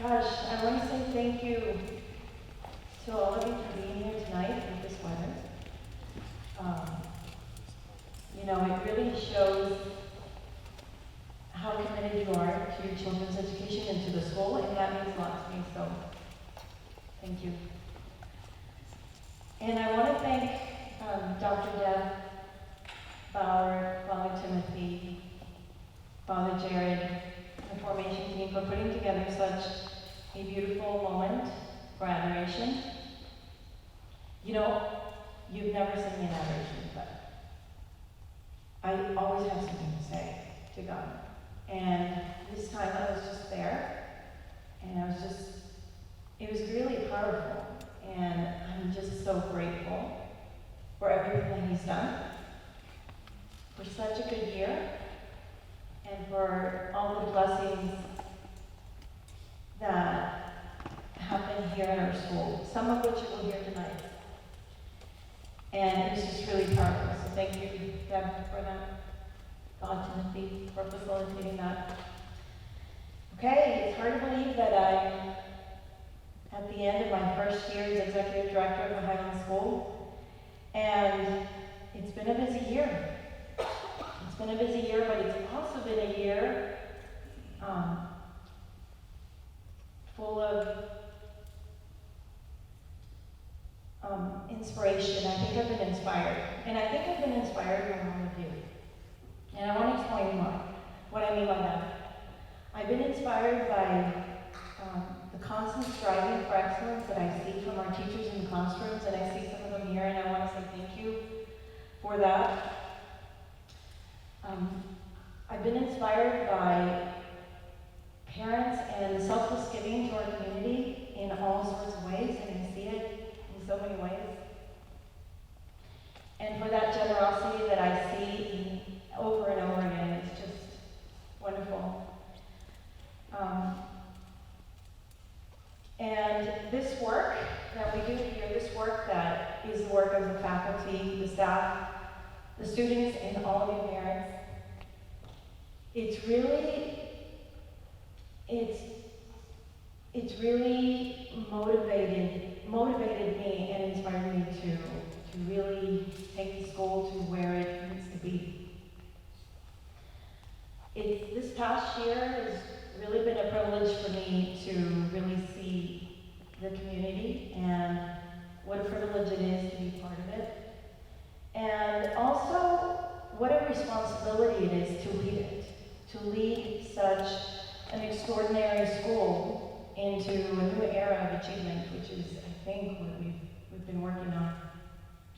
Gosh, I want to say thank you to all of you for being here tonight with this weather. Um, it really shows how committed you are to your children's education and to the school, and that means a lot to me, so thank you. And I want to thank Dr. Deb Bauer, Father Timothy, Father Jared, and the formation team for putting together such a beautiful moment for adoration. You've never seen me in adoration, but I always have something to say to God. And this time I was just there, and it was really powerful. And I'm just so grateful for everything that He's done, for such a good year, and for all the blessings that happen here in our school, some of which you will hear tonight. And it was just really powerful. So thank you, Deb, for that. God, Timothy, for facilitating that. Okay, it's hard to believe that I'm at the end of my first year as executive director of the Highland School. And it's been a busy year. It's been a busy year, but it's also been a year full of inspiration. I think I've been inspired. And I think I've been inspired by all of you. And I want to explain what I mean by that. I've been inspired by the constant striving for excellence that I see from our teachers in the classrooms, and I see some of them here, and I want to say thank you for that. I've been inspired by parents and selfless giving to our community in all sorts of ways, and I see it in so many ways. And for that generosity that I see over and over again, it's just wonderful. And this work that we do here, this work that is the work of the faculty, the staff, the students, and all of you parents, it's really motivated me and inspired me to really take the school to where it needs to be. This past year has really been a privilege for me to really see the community and what a privilege it is to be part of it. And also what a responsibility it is to lead it, to lead such an extraordinary school into a new era of achievement, which is, I think, what we've been working on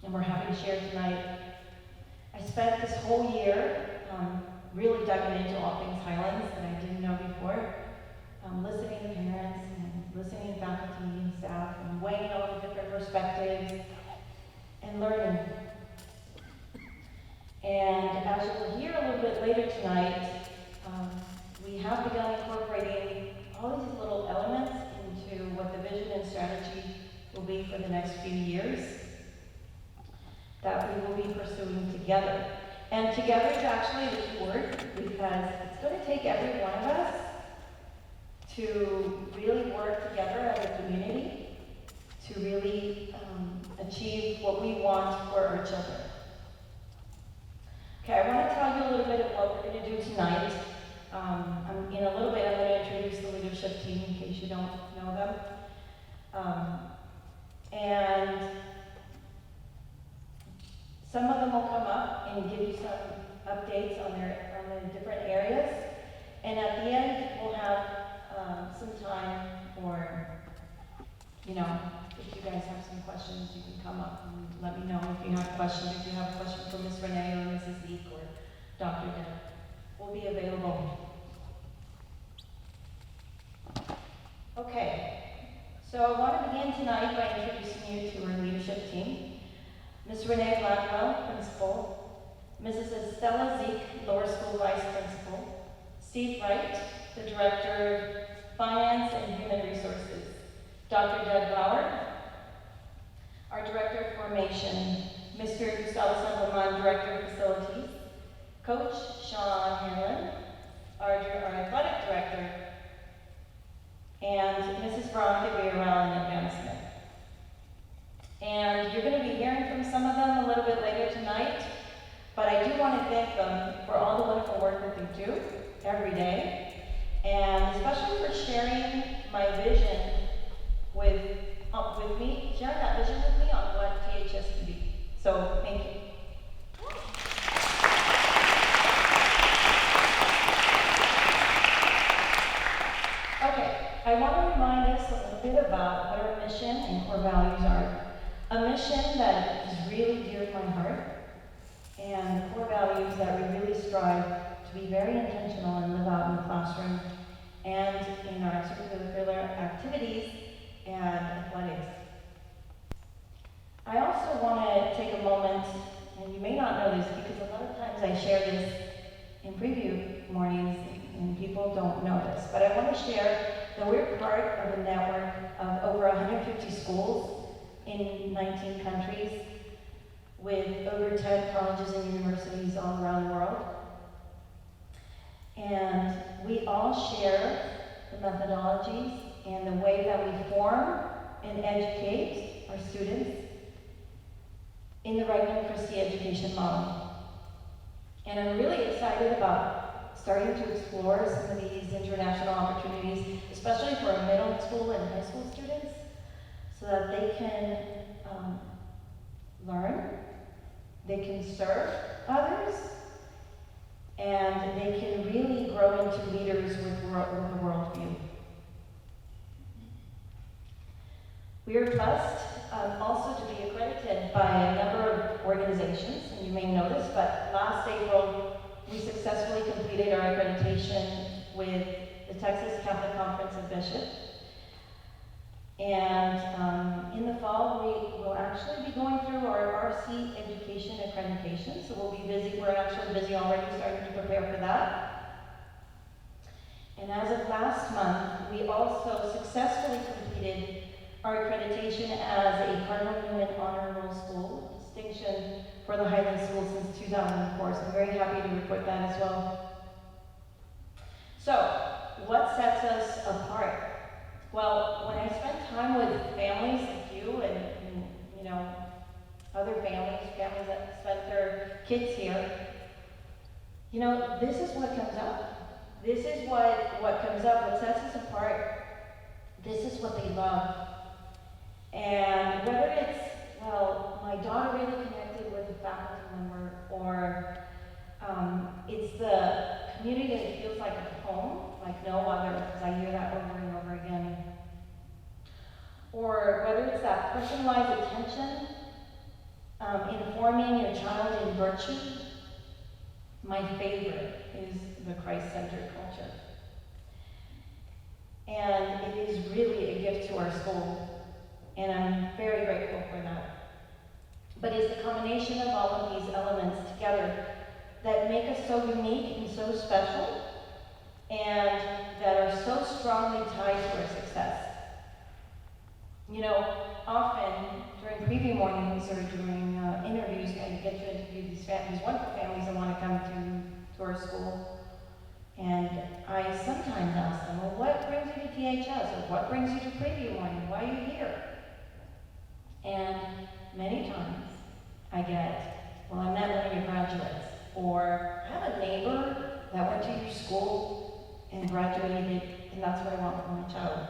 and we're happy to share tonight. I spent this whole year really diving into all things Highlands that I didn't know before, listening to parents and listening to faculty and staff and weighing all the different perspectives and learning. And as you'll hear a little bit later tonight, we have begun incorporating all these little elements into what the vision and strategy will be for the next few years that we will be pursuing together. And together is actually the key word, because it's going to take every one of us to really work together as a community to really achieve what we want for our children. Okay, I want to tell you a little bit of what we're going to do tonight. In a little bit, I'm going to introduce the leadership team in case you don't know them. And some of them will come up and give you some updates on the different areas. And at the end, we'll have some time for, if you guys have some questions, you can come up and let me know if you have questions. If you have a question for Ms. Renee or Mrs. Zeke or Dr. Deb, we'll be available. Okay, so I want to begin tonight by introducing you to our leadership team. Ms. Renee Blackwell, Principal, Mrs. Estella Zeke, Lower School Vice Principal, Steve Wright, the Director of Finance and Human Resources, Dr. Deb Bauer, our Director of Formation, Mr. Gustavo Sandoman, Director of Facilities, Coach Sean Hanlon, our Athletic Director, and thank them for all the wonderful work that they do every day, and especially for sharing my vision with me, sharing that vision with me on what THS can be. So, thank you. Okay, I want to remind us a little bit about what our mission and core values are. A mission that is really dear to my heart, and core values that we really strive to be very intentional and live out in the classroom and in our extracurricular activities and athletics. I also want to take a moment, and you may not know this because a lot of times I share this in preview mornings and people don't know this, but I want to share that we're part of a network of over 150 schools in 19 countries with over 10 colleges and universities all around the world. And we all share the methodologies and the way that we form and educate our students in the Regnum Christi education model. And I'm really excited about starting to explore some of these international opportunities, especially for our middle school and high school students, so that they can learn, they can serve others, and they can really grow into leaders with a worldview. We are blessed also to be accredited by a number of organizations, and you may know this, but last April we successfully completed our accreditation with the Texas Catholic Conference of Bishops. And in the fall, we will actually be going through our RC education accreditation, so we'll be busy. We're actually busy already starting to prepare for that. And as of last month, we also successfully completed our accreditation as a Cardinal Newman Honor Roll School, distinction for the Highland School since 2004, so I'm very happy to report that as well. So, what sets us apart? Well, when I spend time with families like you and you know, other families that spent their kids here, you know, this is what comes up. This is what comes up, what sets us apart. This is what they love. And whether it's, well, my daughter really connected with a faculty member, or it's the community that feels like a home, like no other, because I hear that over and over again. Or whether it's that personalized attention, informing your child in virtue, my favorite is the Christ-centered culture. And it is really a gift to our school, and I'm very grateful for that. But it's the combination of all of these elements together that make us so unique and so special, and that are so strongly tied to our success. You know, often during preview mornings or during interviews, I get to interview these wonderful families that want to come to our school. And I sometimes ask them, well, what brings you to THS? Or what brings you to preview morning? Why are you here? And many times I get, well, I met one of your graduates. Or I have a neighbor that went to your school and graduated, and that's what I want for my child.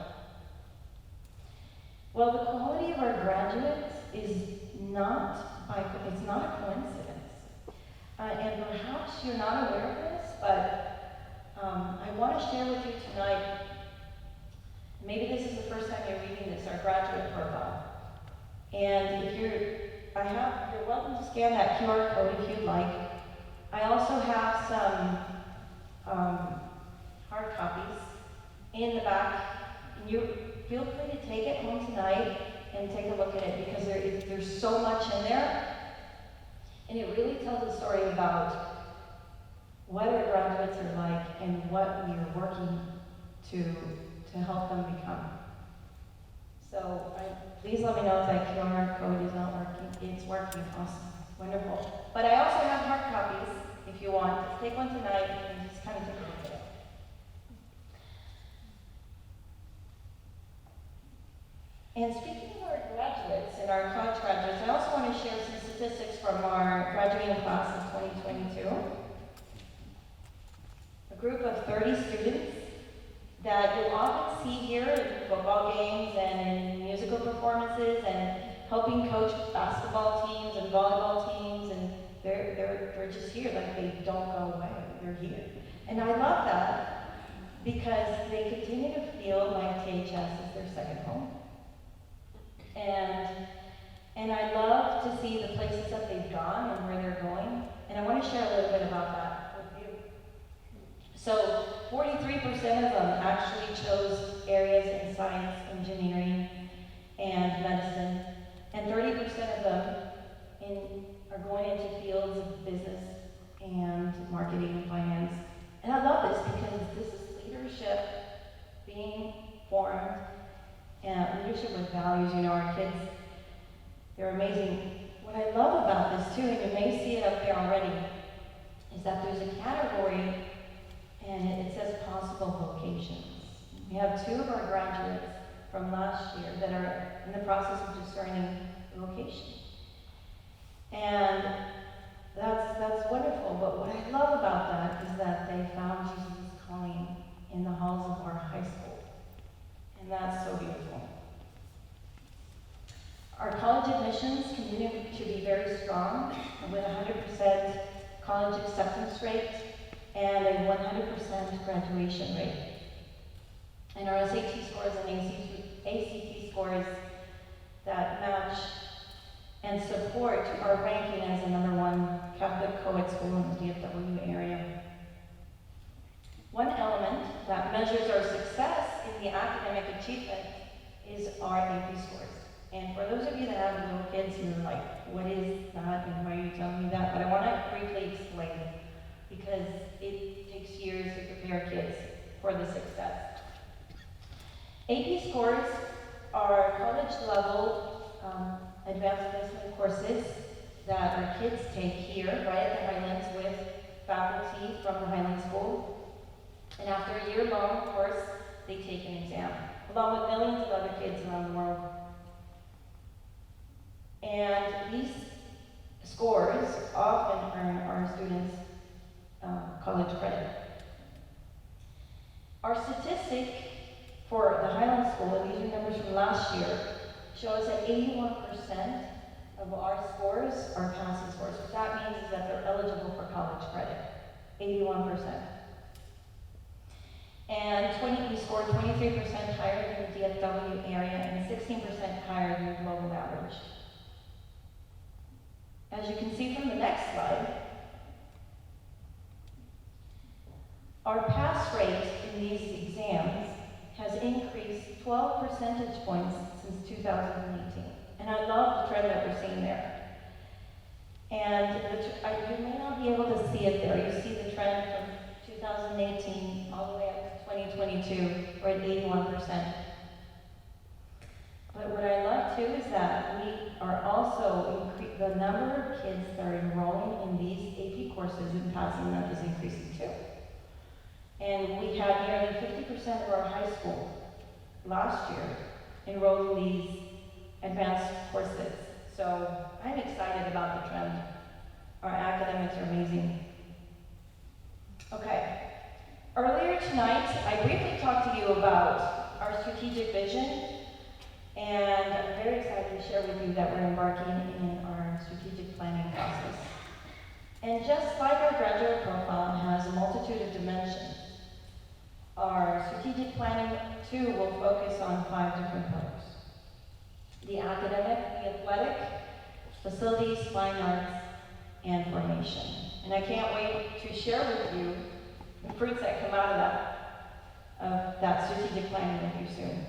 Well, the quality of our graduates is it's not a coincidence. And perhaps you're not aware of this, but I want to share with you tonight, maybe this is the first time you're reading this, our graduate profile. And if you're welcome to scan that QR code if you'd like. I also have some hard copies in the back, and you feel free to take it home tonight and take a look at it, because there's so much in there, and it really tells a story about what our graduates are like and what we are working to help them become. So please let me know if that QR code is not working. It's working. Awesome. Wonderful. But I also have hard copies if you want. Let's take one tonight and just kind of take a look at it. And speaking of our graduates and our college graduates, I also want to share some statistics from our graduating class of 2022. 2022. A group of 30 students that you'll often see here in football games and in musical performances and helping coach basketball teams and volleyball teams, and they're just here, like they don't go away, they're here. And I love that because they continue to feel like THS is their second home. And I love to see the places that they've gone and where they're going, and I want to share a little bit about that with you. So 43% of them actually chose areas in science, engineering, and medicine, and 30% of them are going into fields of business and marketing and finance. And I love this because this is leadership being formed, and leadership with values. You know, our kids, they're amazing. What I love about this too, and you may see it up there already, is that there's a category and it says possible vocations. We have 2 of our graduates from last year that are in the process of discerning the vocation. And that's wonderful, but what I love about that is that they found Jesus' calling in the halls of our high school. And that's so beautiful. Our college admissions continue to be very strong, with 100% college acceptance rate and a 100% graduation rate. And our SAT scores and ACT scores that match and support our ranking as the #1 Catholic co-ed school in the DFW area. One element that measures our success in the academic achievement is our AP scores. And for those of you that have little kids who are like, what is that and why are you telling me that? But I want to briefly explain it because it takes years to prepare kids for the success. AP scores are college level advanced placement courses that our kids take here, right at the Highlands, with faculty from the Highland School. And after a year-long course, they take an exam, along with millions of other kids around the world. And these scores often earn our students college credit. Our statistic for the Highland School, and these are numbers from last year, shows that 81% of our scores are passing scores. What that means is that they're eligible for college credit, 81%. And we scored 23% higher than the DFW area and 16% higher than the global average. As you can see from the next slide, our pass rate in these exams has increased 12 percentage points since 2018. And I love the trend that we're seeing there. And you may not be able to see it there. You see the trend from 2018 all the way up to 2022, we're at 81%. But what I love too is that we are also the number of kids that are enrolling in these AP courses and passing them is increasing too. And we had nearly 50% of our high school last year enrolled in these advanced courses. So I'm excited about the trend. Our academics are amazing. Okay. Earlier tonight, I briefly talked to you about our strategic vision, and I'm very excited to share with you that we're embarking in our strategic planning process. And just like our graduate profile has a multitude of dimensions, our strategic planning too will focus on 5 different pillars: the academic, the athletic, facilities, fine arts, and formation. And I can't wait to share with you the fruits that come out of that strategic planning with you soon.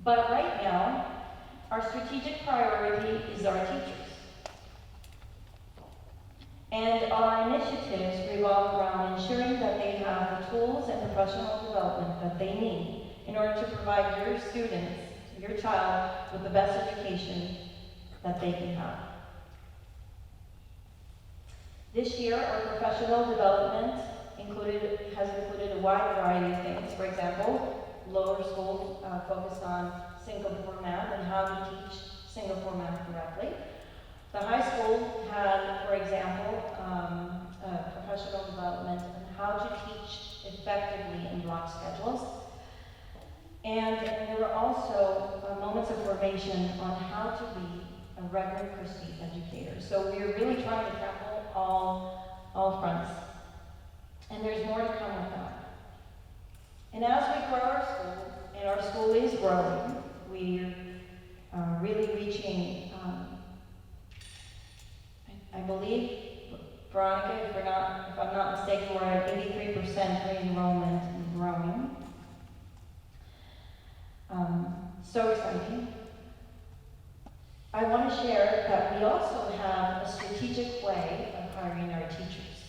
But right now, our strategic priority is our teachers. And our initiatives revolve around ensuring that they have the tools and professional development that they need in order to provide your students, your child, with the best education that they can have. This year, our professional development has included a wide variety of things. For example, lower school focused on Singapore math and how to teach Singapore math correctly. The high school had, for example, professional development and how to teach effectively in block schedules. And there were also moments of formation on how to be a regular Christie educator. So we're really trying to tackle all fronts. And there's more to come with that. And as we grow our school, and our school is growing, we're really reaching, I believe, Veronica, if I'm not mistaken, we're at 83% re-enrollment and growing. So exciting. I want to share that we also have a strategic way of hiring our teachers.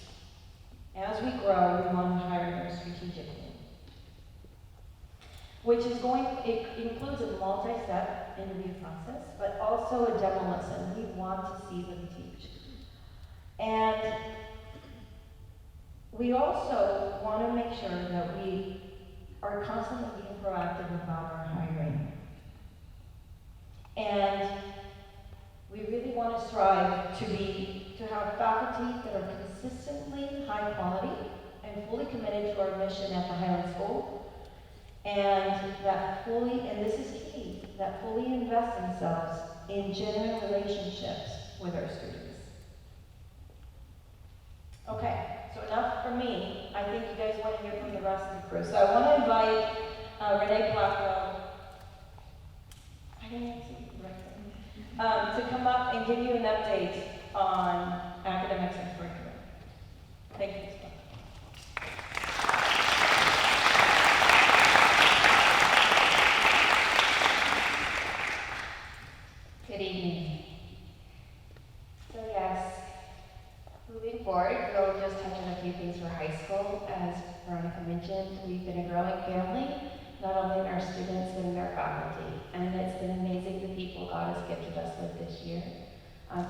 As we grow, we want to hire them strategically. It includes a multi-step interview process, but also a demo lesson. We want to see them teach. And we also want to make sure that we are constantly being proactive about our hiring. And we really want to strive to have faculty that are consistently high quality and fully committed to our mission at the Highland School, and and this is key, that fully invest themselves in genuine relationships with our students. Okay, so enough from me. I think you guys want to hear from the rest of the crew. So I want to invite Renee Blackwell, to come up and give you an update on academics and curriculum. Thank you. Good evening. So yes, moving forward, we'll just touch on a few things for high school. As Veronica mentioned, we've been a growing family, not only in our students, but in our faculty. And it's been amazing the people God has gifted us with this year.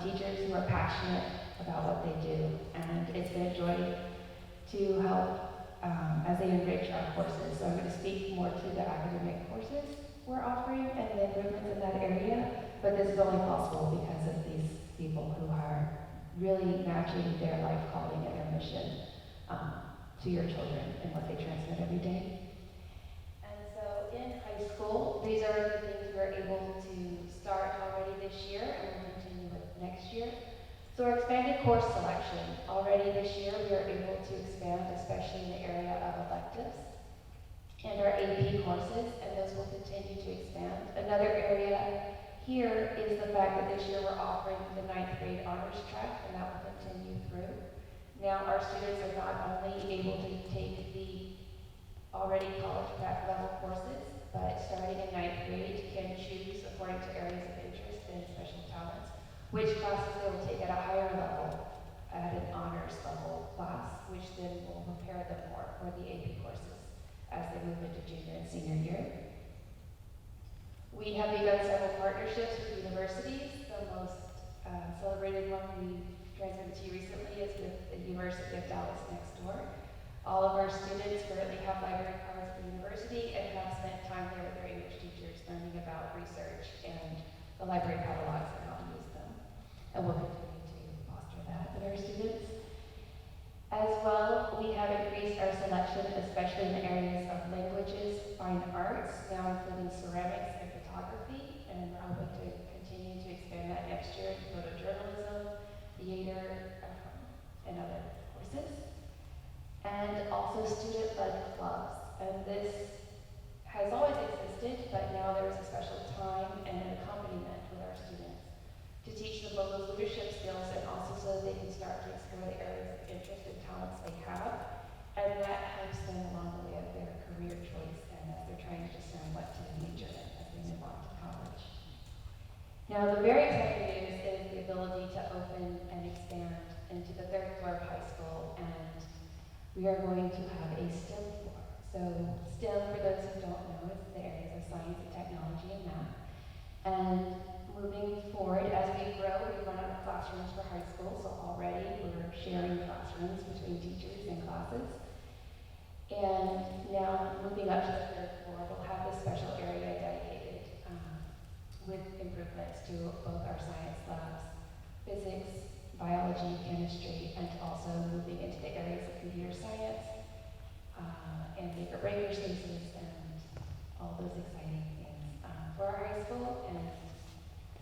Teachers who are passionate about what they do. And it's been a joy to help as they enrich our courses. So I'm going to speak more to the academic courses we're offering and the improvements in that area. But this is only possible because of these people who are really matching their life calling and their mission to your children and what they transmit every day. And so in high school, these are the things we're able to start already this year and we'll continue with next year. So our expanded course selection. Already this year, we are able to expand, especially in the area of electives and our AP courses, and those will continue to expand. Another area here is the fact that this year we're offering the 9th grade honors track, and that will continue through. Now our students are not only able to take the already college prep level courses, but starting in 9th grade can choose according to areas of interest and special talents, which classes they will take at a higher level, at an honors level class, which then will prepare them more for the AP courses as they move into junior and senior year. We have begun several partnerships with universities. The most celebrated one we transmitted to you recently is with the University of Dallas next door. All of our students currently have library cards at the university and have spent time there with their English teachers learning about research and the library catalogs and how to use them. And we'll continue to foster that with our students. As well, we have increased our selection, especially in the areas of languages, fine arts, now including ceramics and photography, and we're hoping to continue to expand that next year to photojournalism, theater, and other courses. And also student-led clubs. And this has always existed, but now there is a special time and an accompaniment with our students to teach them both those leadership skills and also so that they can start to explore the areas of interest and talents they have. And that helps them along the way of their career choice and as they're trying to discern what to major in as they move on to college. Now, the very exciting news is the ability to open and expand into the 3rd floor of high school, and we are going to have a STEM floor. So STEM, for those who don't know, is the areas of science and technology and math. And moving forward, as we grow, we run out of classrooms for high school, so already we're sharing classrooms between teachers and classes. And now, moving up to the 3rd floor, we'll have this special area dedicated with improvements to both our science labs, physics, biology, chemistry, and also moving into the areas of computer science, and maker breaker spaces, and all those exciting things for our high school, and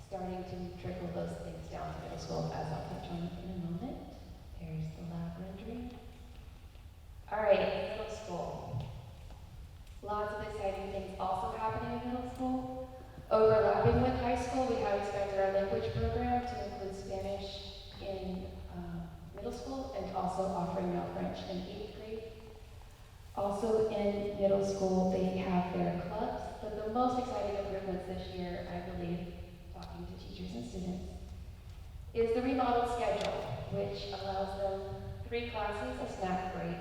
starting to trickle those things down to middle school, as I'll touch on in a moment. There's the lab rendering. All right, middle school. Lots of exciting things also happening in middle school. Overlapping with high school, we have expanded our language program to include Spanish in middle school, and also offering now French in 8th grade. Also in middle school, they have their clubs, but the most exciting improvements this year, I believe, talking to teachers and students, is the remodeled schedule, which allows them 3 classes, a snack break,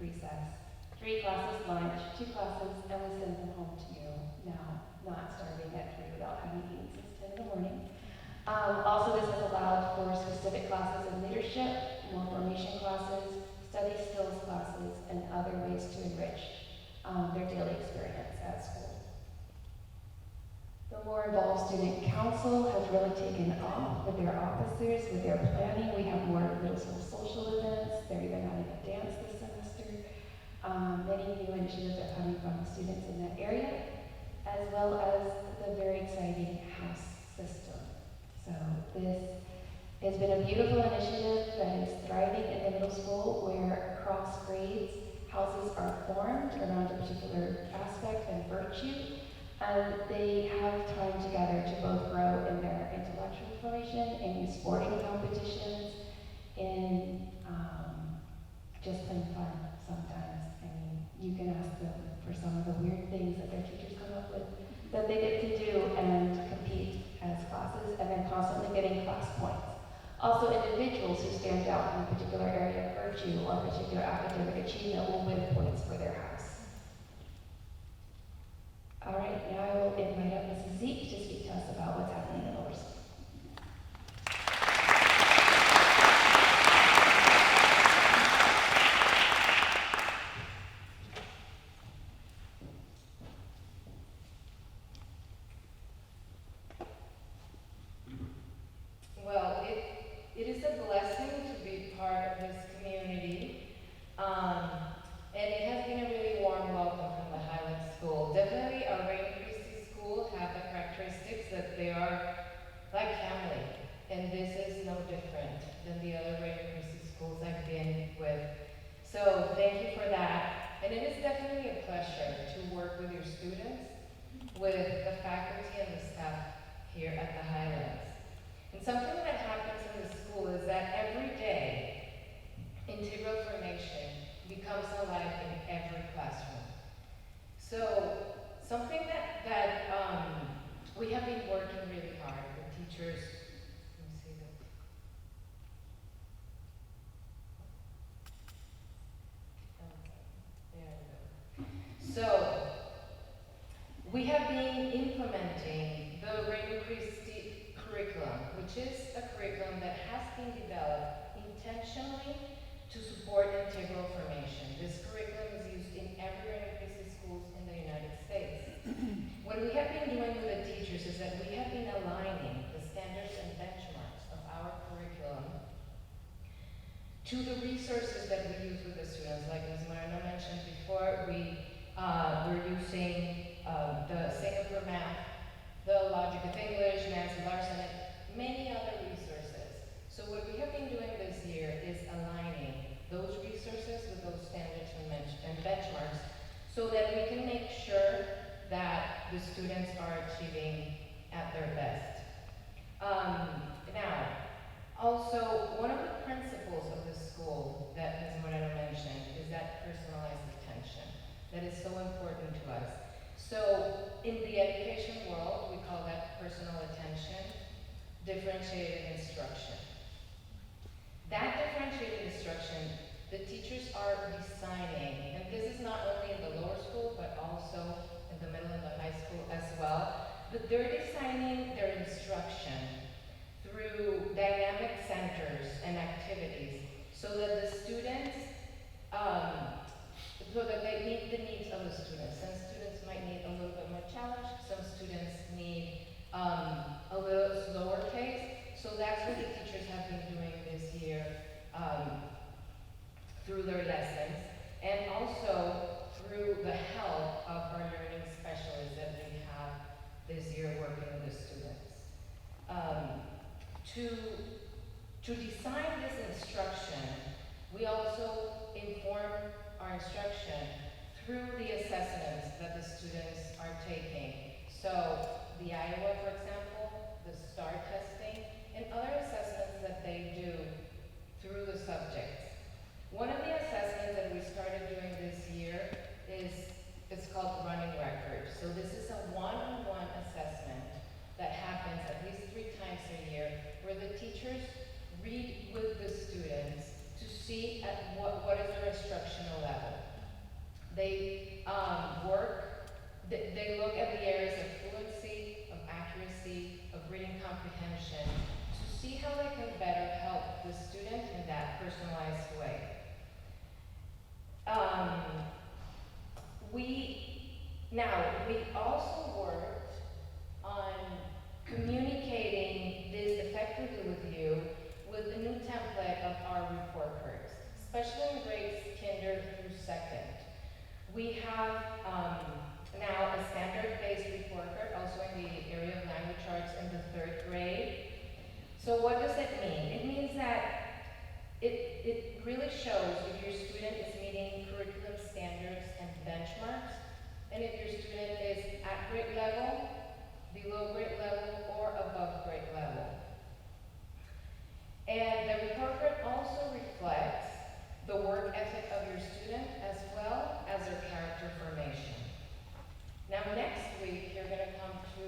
recess, 3 classes lunch, 2 classes, and we send them home to you now, not starting at 3 without having eaten since 10 in the morning. Also, this has allowed for specific classes in leadership, more formation classes, study skills classes, and other ways to enrich their daily experience at school. The more involved student council has really taken off with their officers, with their planning. We have more middle school social events. They're even adding a dance this semester. Many new initiatives are coming from the students in that area, as well as the very exciting house system. So this has been a beautiful initiative that is thriving in the middle school, where across grades, houses are formed around a particular aspect and virtue, and they have time together to both grow in their intellectual formation, in sporting competitions, in just plain fun sometimes. I mean, you can ask them for some of the weird things that their teachers come up with that they get to do and compete as classes, and then constantly getting class points. Also, individuals who stand out in a particular area of virtue or particular academic achievement will win points for their house. All right, now I will invite up Mrs. Zeke to speak to us about what's happening in lower school. Well, it is a blessing to be part of this community, and it has been a really warm welcome from the Highland School. Definitely, our Rain Christi School have the characteristics that they are like family, and this is no different than the other Rain Christi schools I've been with. So thank you for that, and it is definitely a pleasure to work with your students, with the faculty and the staff here at the Highlands. And something that happens in the school is that every day, integral formation becomes alive in every classroom. So something that we have been working really hard, the teachers, let me see that. Okay, there we go. So we have been implementing the Rain Christi curriculum, which is a curriculum that has been developed intentionally to support integral formation. This curriculum is used in every Rain Christi schools in the United States. What we have been doing with the teachers is that we have been aligning the standards and benchmarks of our curriculum to the resources that we use with the students. Like Ms. Moreno mentioned before, we're using the Singapore Math, the Logic of English, Nancy Larson, and many other resources. So what we have been doing this year is aligning those resources with those standards and benchmarks so that we can make sure that the students are achieving at their best. Now, also, one of the principles of the school that Ms. Moreno mentioned is that personalized attention that is so important to us. So in the education world, we call that personal attention, differentiated instruction. That differentiated instruction, the teachers are designing, and this is not only in the lower school, but also in the middle and the high school as well, but they're designing their instruction through dynamic centers and activities so that the students, so that they meet the needs of the students. Some students might need a little bit more challenge, some students need a little slower pace, so that's what the teachers have been doing to design this instruction, we also inform our instruction through the assessments that the students are taking. So the Iowa, for example, the STAR testing, and other assessments that they do through the subjects. One of the assessments that we started doing this year it's called Running Record. So this is a one-on-one assessment that happens at least 3 times a year, where the teachers read with the students to see at what is their instructional level. They they look at the areas of fluency, of accuracy, of reading comprehension, to see how they can better help the student in that personalized way. We also worked on communicating this effectively with you with the new template of our report cards, especially in grades kinder through 2nd. We have now a standard-based report card, also in the area of language arts in the 3rd grade. So what does it mean? It means that it really shows if your student is meeting curriculum standards and benchmarks, and if your student is at grade level, below grade level, or above grade level. And the report card also reflects the work ethic of your student as well as their character formation. Now next week, you're going to come to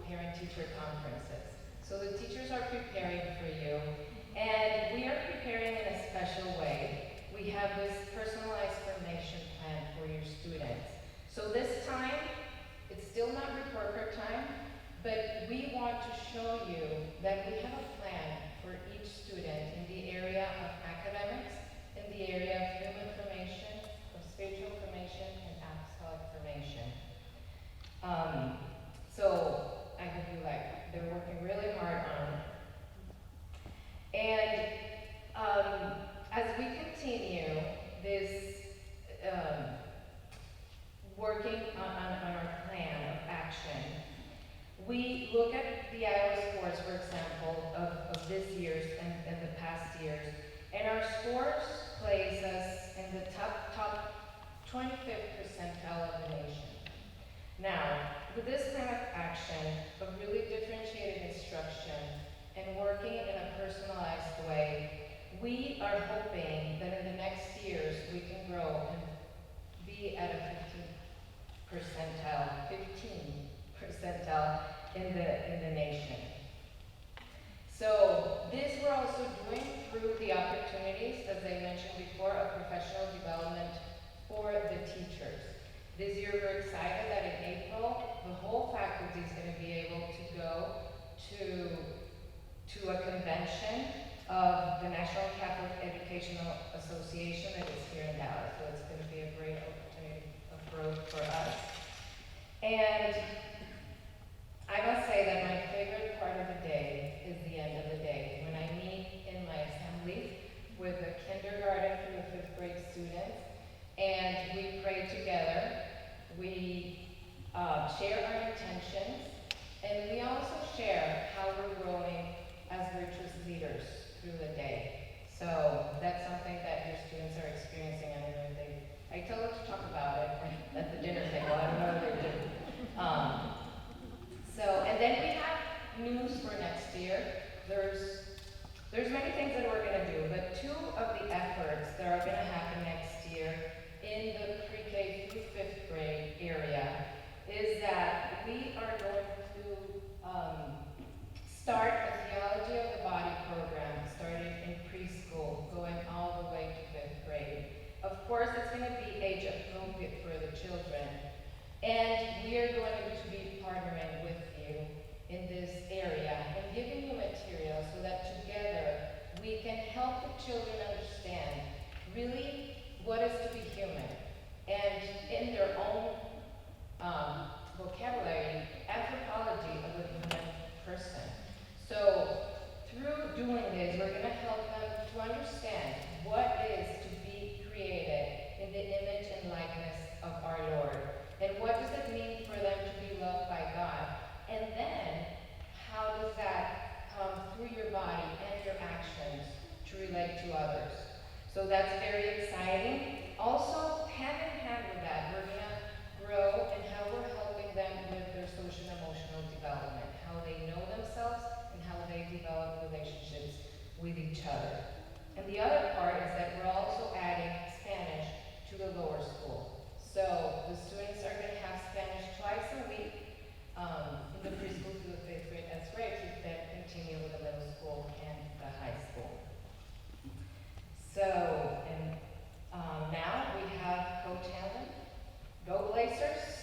parent-teacher conferences. So the teachers are preparing for you, and we are preparing in a special way. We have this personalized formation plan for your students. So this time, it's still not report card time, but we want to show you that we have a plan for each student in the area of academics, in the area of human formation, of spiritual formation, and apostolic formation. So I hope you like, they're working really hard on it. And as we continue this working on our plan of action, we look at the Iowa scores, for example, of this year's and the past years, and our scores place us in the top 25th percentile of the nation. Now, with this kind of action, of really differentiated instruction and working in a personalized way, we are hoping that in the next years we can grow and be at a 15th percentile in the nation. So this we're also doing through the opportunities, as I mentioned before, of professional development for the teachers. This year we're excited that in April, the whole faculty is going to be able to go to a convention of the National Catholic Educational Association that is here in Dallas. So it's going to be a great opportunity of growth for us. And I must say that my favorite part of the day is the end of the day, when I meet in my assemblies with the kindergarten through the 5th grade students, and we pray together. We share our intentions, and we also share how we're growing as virtuous leaders through the day. So that's something that your students are experiencing. I don't know if I tell them to talk about it at the dinner table. I don't know if they do. And then we have news for next year. There's many things that we're going to do, but 2 of the efforts that are going to happen next year in the pre-K through 5th grade area is that we are going to start a theology of the body program, starting in preschool, going all the way to 5th grade. Of course, it's going to be age appropriate for the children, and we are going to be partnering with you in this area and giving you material so that together we can help the children understand really what is to be human, and in their own vocabulary, anthropology of a human person. So through doing this, we're going to help them to understand what is to be created in the image and likeness of our Lord, and what does it mean for them to be loved by God, and then how does that come through your body with each other. And the other part is that we're also adding Spanish to the lower school. So the students are going to have Spanish twice a week in the preschool through the 5th grade. That's right, to then continue with the middle school and the high school. So, and now we have Coach Hamlin. Go Blazers!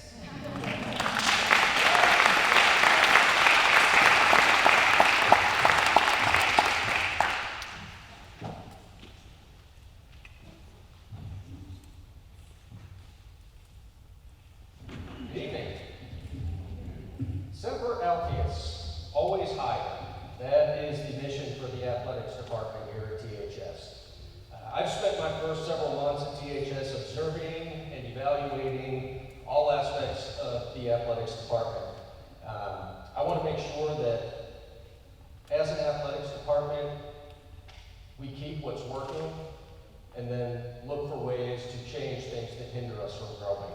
Good evening. Semper Altius, always higher. That is the mission for the athletics department here at THS. I've spent my first several months at THS observing and evaluating all aspects of the athletics department. I want to make sure that as an athletics department, we keep what's working and then look for ways to change things that hinder us from growing.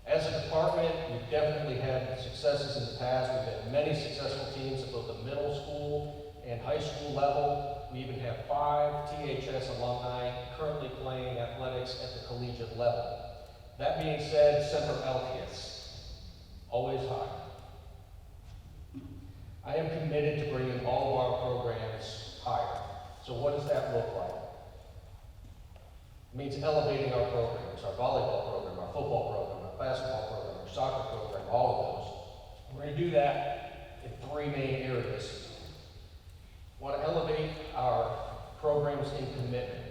As a department, we've definitely had successes in the past. We've had many successful teams at both the middle school and high school level. We even have 5 THS alumni currently playing athletics at the collegiate level. That being said, Semper Altius, always high. I am committed to bringing all of our programs higher. So what does that look like? It means elevating our programs, our volleyball program, our football program, our basketball program, our soccer program, all of those. We're going to do that in 3 main areas. We want to elevate our programs in commitment.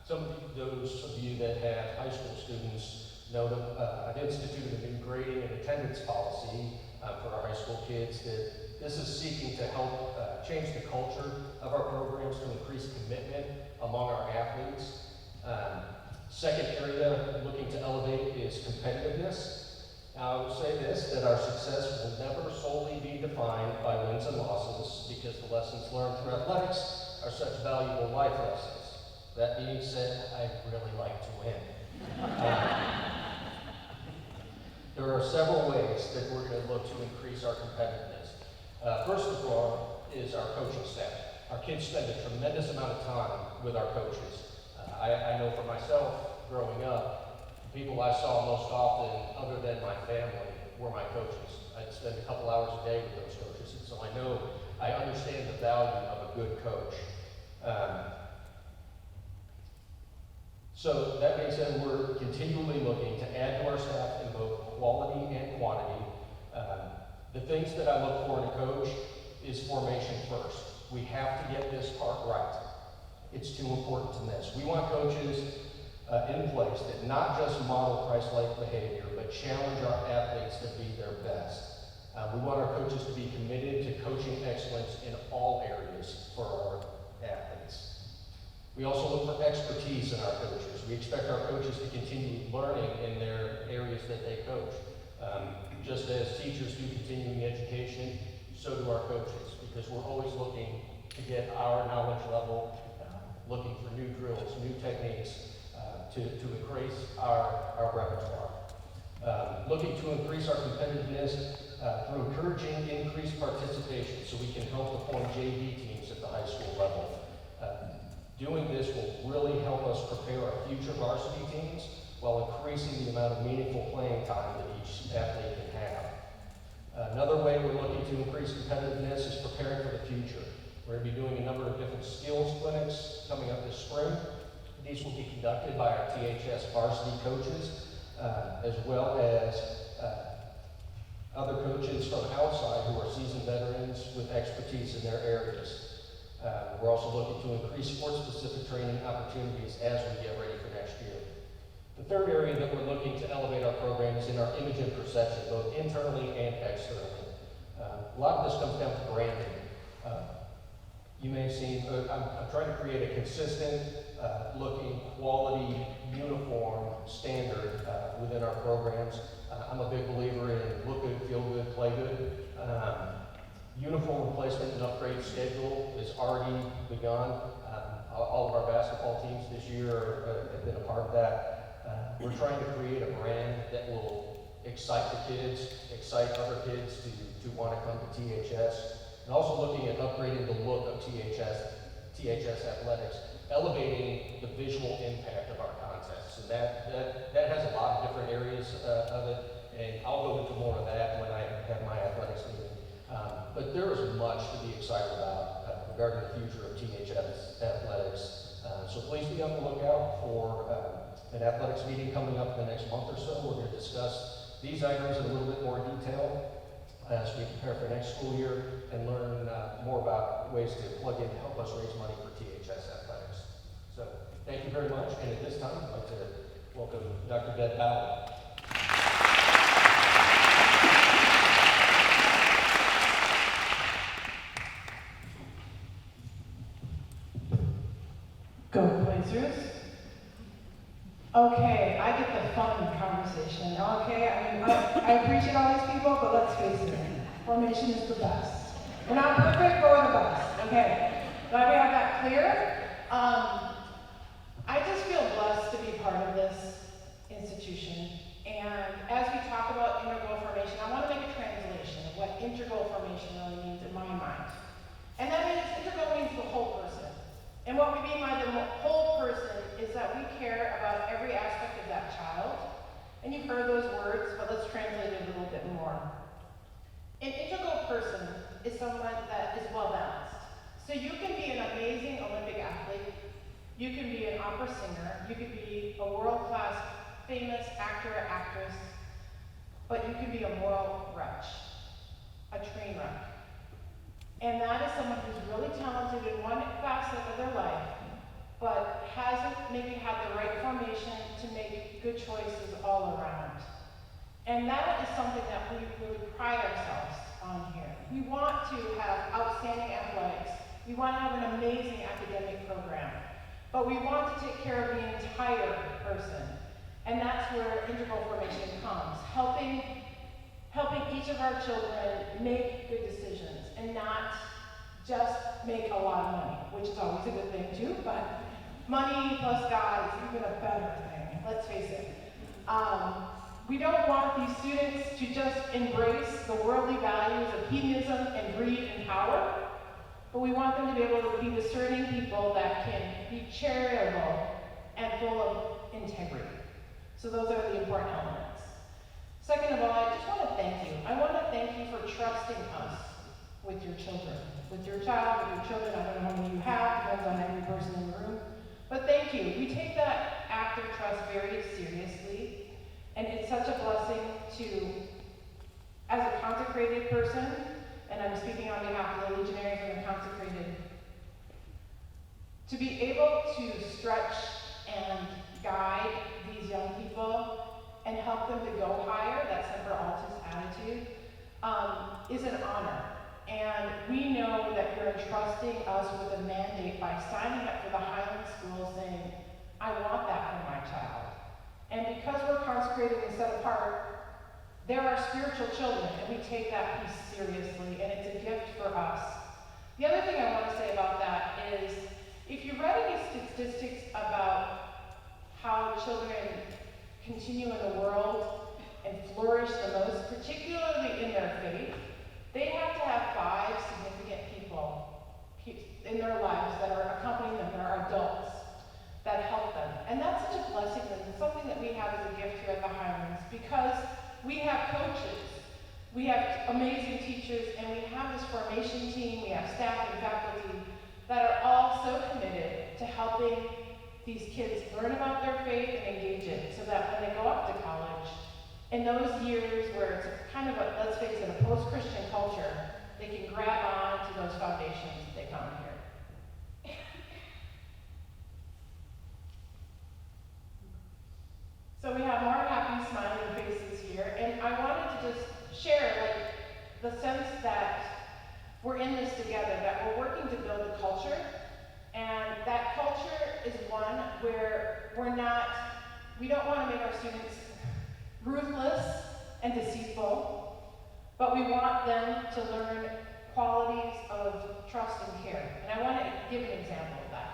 Some of those of you that have high school students know that I've instituted a new grading and attendance policy for our high school kids. That this is seeking to help change the culture of our programs to increase commitment among our athletes. Second area looking to elevate is competitiveness. Now, I will say this, that our success will never solely be defined by wins and losses, because the lessons learned through athletics are such valuable life lessons. That being said, I really like to win. There are several ways that we're going to look to increase our competitiveness. First of all is our coaching staff. Our kids spend a tremendous amount of time with our coaches. I know for myself, growing up, the people I saw most often, other than my family, were my coaches. I'd spend a couple hours a day with those coaches, and so I understand the value of a good coach. So that being said, we're continually looking to add to our staff in both quality and quantity. The things that I look for in a coach is formation first. We have to get this part right. It's too important to miss. We want coaches in place that not just model Christ-like behavior, but challenge our athletes to be their best. We want our coaches to be committed to coaching excellence in all areas for our athletes. We also look for expertise in our coaches. We expect our coaches to continue learning in their areas that they coach. Just as teachers do continuing education, so do our coaches, because we're always looking to get our knowledge level, looking for new drills, new techniques to increase our repertoire. Looking to increase our competitiveness through encouraging increased participation so we can help to form JV teams at the high school level. Doing this will really help us prepare our future varsity teams while increasing the amount of meaningful playing time that each athlete can have. Another way we're looking to increase competitiveness is preparing for the future. We're going to be doing a number of different skills clinics coming up this spring. These will be conducted by our THS varsity coaches, as well as other coaches from outside who are seasoned veterans with expertise in their areas. We're also looking to increase sports-specific training opportunities as we get ready for next year. The third area that we're looking to elevate our program is in our image and perception, both internally and externally. A lot of this comes down to branding. You may have seen, I'm trying to create a consistent looking, quality, uniform standard within our programs. I'm a big believer in look good, feel good, play good. Uniform replacement and upgrade schedule is already begun. All of our basketball teams this year have been a part of that. We're trying to create a brand that will excite the kids, excite other kids to want to come to THS, and also looking at upgrading the look of THS athletics, elevating the visual impact of our contests. And that has a lot of different areas of it, and I'll go into more of that when I have my athletics meeting. But there is much to be excited about regarding the future of THS athletics. So please be on the lookout for an athletics meeting coming up in the next month or so. We're going to discuss these items in a little bit more detail as we prepare for next school year and learn more about ways to plug in to help us raise money for THS athletics. So thank you very much. And at this time, I'd like to welcome Dr. Deb Bauer. Go Blazers. Okay, I get the fun conversation. Okay, I appreciate all these people, but let's face it, formation is the best. We're not perfect, but we're the best. Okay, glad we have that clear. I just feel blessed to be part of this institution. And as we talk about integral formation, I want to make a translation of what integral formation really means in my mind. And that means integral means the whole person. And what we mean by the whole person is that we care about every aspect of that child. And you've heard those words, but let's translate it a little bit more. An integral person is someone that is well balanced. So you can be an amazing Olympic athlete, you can be an opera singer, you could be a world-class famous actor or actress, but you can be a moral wretch, a train wreck. And that is someone who's really talented in one facet of their life, but hasn't maybe had the right formation to make good choices all around. And that is something that we really pride ourselves on here. We want to have outstanding athletics. We want to have an amazing academic program. But we want to take care of the entire person. And that's where integral formation comes, helping each of our children make good decisions and not just make a lot of money, which is always a good thing too, but money plus God is even a better thing, let's face it. We don't want these students to just embrace the worldly values of hedonism and greed and power, but we want them to be able to be discerning people that can be charitable and full of integrity. So those are the important elements. Second of all, I just want to thank you. I want to thank you for trusting us with your children. With your child, with your children, I don't know how many you have, depends on every person in the room. But thank you. We take that act of trust very seriously. And it's such a blessing to, as a consecrated person, and I'm speaking on behalf of the Legionaries and the consecrated, to be able to stretch and guide these young people and help them to go higher, that Semper Altus attitude, is an honor. And we know that you're entrusting us with a mandate by signing up for the Highland School saying, I want that for my child. And because we're consecrated and set apart, they're our spiritual children, and we take that piece seriously, and it's a gift for us. The other thing I want to say about that is, if you read any statistics about how children continue in the world and flourish the most, particularly in their faith, they have to have 5 significant people in their lives that are accompanying them, that are adults, that help them. And that's such a blessing, and it's something that we have as a gift here at the Highlands, because we have coaches, we have amazing teachers, and we have this formation team, we have staff and faculty that are all so committed to helping these kids learn about their faith and engage it, so that when they go up to college, in those years where it's kind of a, let's face it, a post-Christian culture, they can grab on to those foundations that they found here. So we have more happy, smiling faces here, and I wanted to just share the sense that we're in this together, that we're working to build a culture, and that culture is one where we don't want to make our students ruthless and deceitful, but we want them to learn qualities of trust and care. And I want to give an example of that.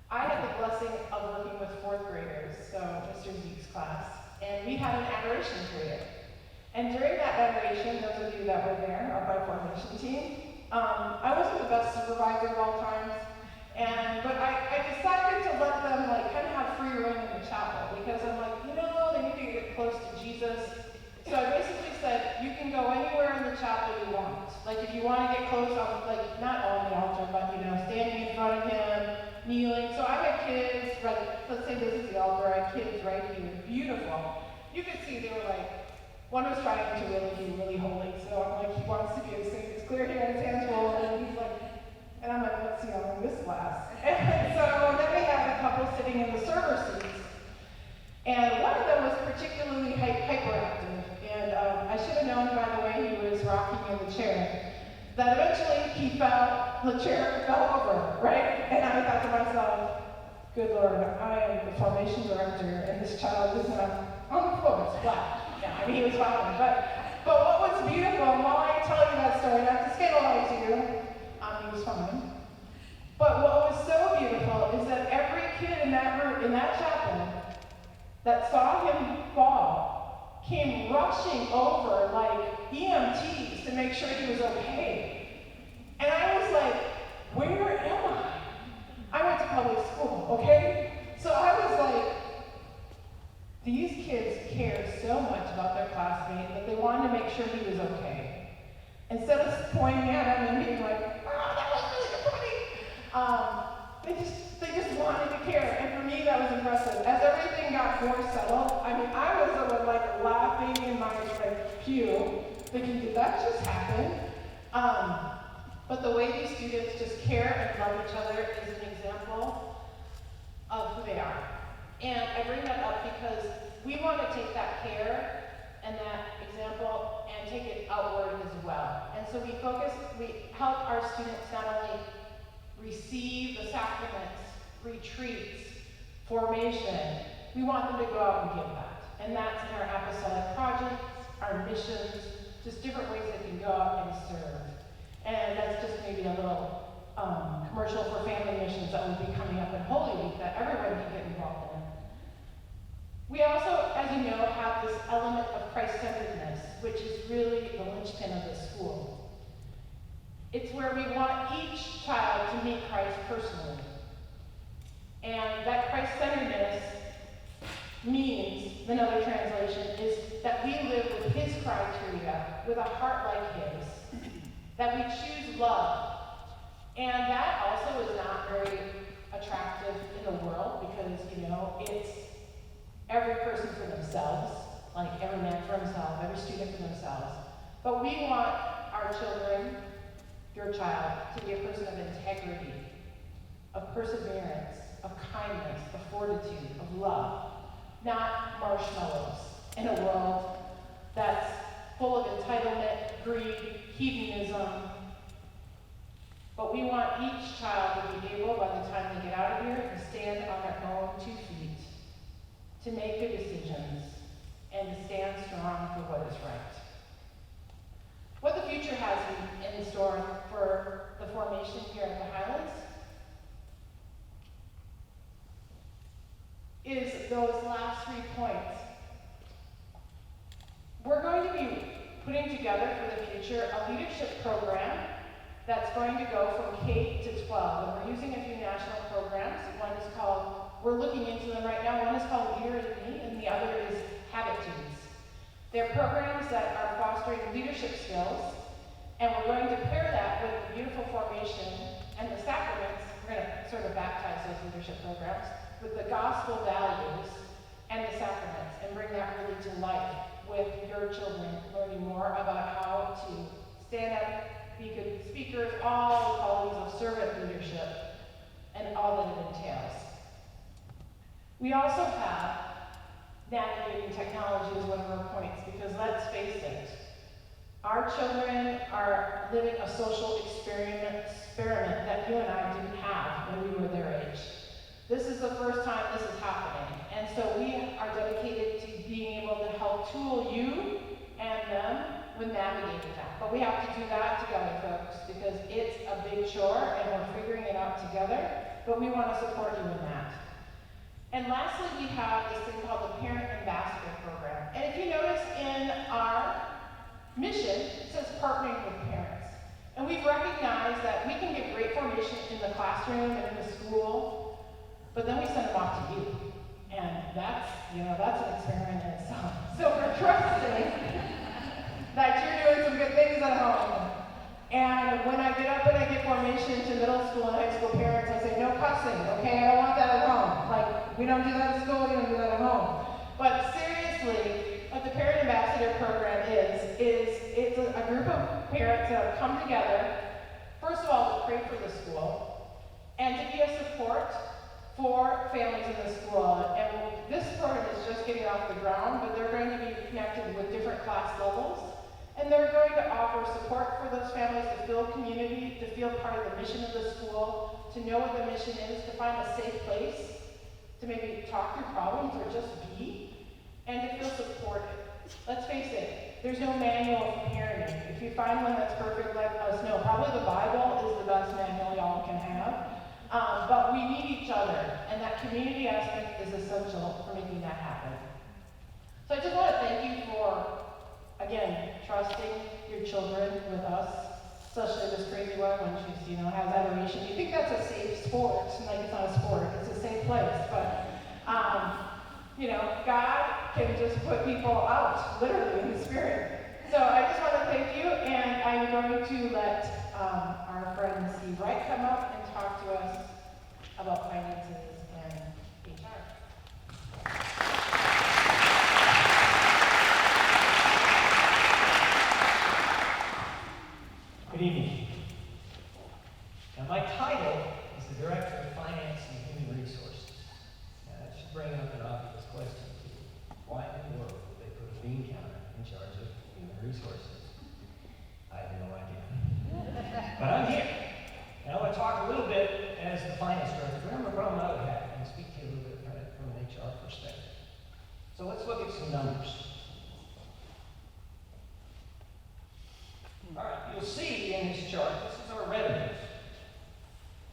I had the blessing of working with 4th graders, so Mr. Zeke's class, and we had an adoration period. And during that adoration, those of you that were there, our by formation team, I wasn't the best supervisor of all times. But I decided to let them like kind of have free reign in the chapel because I'm like, you know, they need to get close to Jesus. So I basically said, you can go anywhere in the chapel you want. Like if you want to get close on, like not on the altar, but you know, standing in front of him, kneeling. So I had kids, right, let's say this is the altar, I had kids right here, beautiful. You could see they were like, one was trying to really be really holy, so I'm like, he wants to be as saint as clear, he had his hands full, and he's like, and I'm like, let's see how long this lasts. And so then we had a couple sitting in the server seats, and one of them was particularly hyperactive, and I should have known by the way he was rocking in the chair, that eventually the chair fell over, right? And I thought to myself, good Lord, I am the formation director, and this child is not on the floor, it's flat. Yeah, I mean, he was fine. But what was beautiful, and while I tell you that story, not to scandalize you, he was fine. But what was so beautiful is that every kid in that room, in that chapel, that saw him fall, came rushing over like EMTs to make sure he was okay. And I was like, where am I? I went to public school, okay? So I was like, these kids care so much about their classmate that they wanted to make sure he was okay. Instead of pointing at him and being like, oh, that was really funny, they just wanted to care. And for me, that was impressive. As everything got more settled, I mean, I was the one like laughing in my like pew, thinking, did that just happen? But the way these students just care and love each other is an example of who they are. And I bring that up because we want to take that care and that example and take it outward as well. And so we help our students not only receive the sacraments, retreats, formation, we want them to go out and give that. And that's in our apostolic projects, our missions, just different ways they can go out and serve. And that's just maybe a little commercial for family missions that will be coming up in Holy Week that everyone can get involved in. We also, as you know, have this element of Christ-centeredness, which is really the linchpin of the school. It's where we want each child to meet Christ personally. And that Christ-centeredness means, another translation, is that we live with his criteria, with a heart like his, that we choose love. And that also is not very attractive in the world because, you know, it's every person for themselves, like every man for himself, every student for themselves. But we want our children, your child, to be a person of integrity, of perseverance, of kindness, of fortitude, of love, not marshmallows in a world that's full of entitlement, greed, hedonism. But we want each child to be able, by the time they get out of here, to stand on their own 2 feet, to make good decisions, and to stand strong for what is right. What the future has in store for the formation here at the Highlands is those last 3 points. We're going to be putting together for the future a leadership program that's going to go from K to 12. And we're using a few national programs. One is called, we're looking into them right now, one is called Leader in Me, and the other is Habitudes. They're programs that are fostering leadership skills, and we're going to pair that with the beautiful formation and the sacraments. We're going to sort of baptize those leadership programs with the gospel values and the sacraments, and bring that really to life with your children, learning more about how to stand up, be good speakers, all the qualities of servant leadership, and all that it entails. We also have navigating technology as one of our points, because let's face it, our children are living a social experiment that you and I didn't have when we were their age. This is the first time this is happening, and so we are dedicated to being able to help tool you and them with navigating that. But we have to do that together, folks, because it's a big chore and we're figuring it out together, but we want to support you in that. And lastly, we have this thing called the Parent Ambassador Program. And if you notice in our mission, it says partnering with parents. And we've recognized that we can get great formation in the classroom and in the school, but then we send them off to you. And that's an experiment in itself. So we're trusting that you're doing some good things at home. And when I get up and I get formation to middle school and high school parents, I say, no cussing, okay? I don't want that at home. Like, we don't do that at school, we don't do that at home. But seriously, what the Parent Ambassador Program is it's a group of parents that have come together, first of all, to pray for the school, and to be a support for families in the school. And this program is just getting off the ground, but they're going to be connected with different class levels. And they're going to offer support for those families to feel community, to feel part of the mission of the school, to know what the mission is, to find a safe place, to maybe talk through problems or just be, and to feel supported. Let's face it, there's no manual for parenting. If you find one that's perfect, let us know. Probably the Bible is the best manual y'all can have. But we need each other, and that community aspect is essential for making that happen. So I just want to thank you for, again, trusting your children with us, especially this crazy one when she's, has adoration. You think that's a safe sport, like it's not a sport, it's a safe place, but, God can just put people out, literally, in the spirit. So I just want to thank you, and I'm going to let our friend Steve Wright come up and talk to us about finances and HR. Good evening. Now, my title is the Director of Finance and Human Resources. Now, that should bring up an obvious question to you. Why in the world would they put a bean counter in charge of human resources? I have no idea. But I'm here. And I want to talk a little bit as the finance director, but I'm going to put on my other hat and speak to you a little bit from an HR perspective. So let's look at some numbers. All right, you'll see in this chart, this is our revenues.